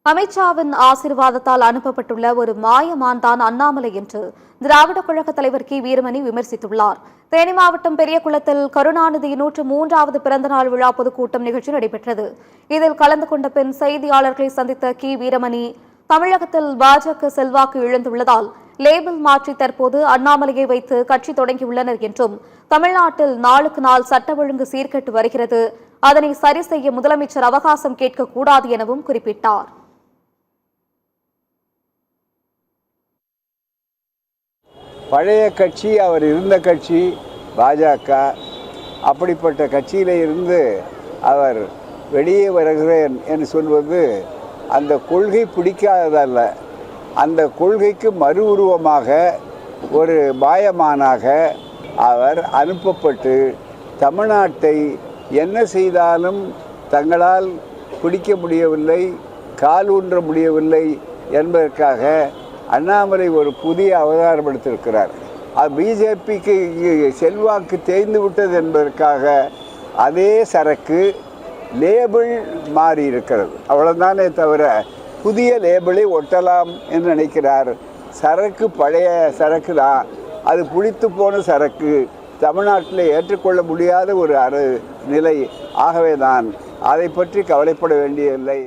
அமித்ஷாவின் ஆசீர்வாதத்தால் அனுப்பப்பட்டுள்ள ஒரு மாயமான் தான் அண்ணாமலை என்று திராவிட கழக தலைவர் கி வீரமணி விமர்சித்துள்ளார். தேனி மாவட்டம் பெரியகுளத்தில் கருணாநிதி 103வது பிறந்தநாள் விழா பொதுக்கூட்டம் நிகழ்ச்சி நடைபெற்றது. இதில் கலந்து கொண்ட பின் செய்தியாளர்களை சந்தித்த கி வீரமணி, தமிழகத்தில் பாஜக செல்வாக்கு இழந்துள்ளதால் லேபிள் மாற்றி தற்போது அண்ணாமலையை வைத்து கட்சி தொடங்கியுள்ளனர் என்றும், தமிழ்நாட்டில் நாளுக்கு நாள் சட்ட ஒழுங்கு சீர்கெட்டு வருகிறது, அதனை சரி செய்ய முதலமைச்சர் அவகாசம் கேட்கக்கூடாது எனவும் குறிப்பிட்டார். பழைய கட்சி, அவர் இருந்த கட்சி பாஜக. அப்படிப்பட்ட கட்சியில் இருந்து அவர் வெளியே வருகிறேன் என்று சொல்வது அந்த கொள்கை பிடிக்காததல்ல. அந்த கொள்கைக்கு மறு உருவமாக ஒரு மாயமானாக அவர் அனுப்பப்பட்டு தமிழ்நாட்டை என்ன செய்தாலும் தங்களால் பிடிக்க முடியவில்லை, கால் ஊன்ற முடியவில்லை என்பதற்காக அண்ணாமலை ஒரு புதிய அவதாரம் எடுத்திருக்கிறார். பிஜேபிக்கு செல்வாக்கு தேய்ந்து விட்டது என்பதற்காக அதே சரக்கு லேபிள் மாறி இருக்கிறது, அவ்வளவுதானே தவிர புதிய லேபிளை ஒட்டலாம் என்று நினைக்கிறார். சரக்கு பழைய சரக்கு தான், அது புளித்து போன சரக்கு, தமிழ்நாட்டில் ஏற்றுக்கொள்ள முடியாத ஒரு நிலை. ஆகவே தான் அதை பற்றி கவலைப்பட வேண்டியதில்லை.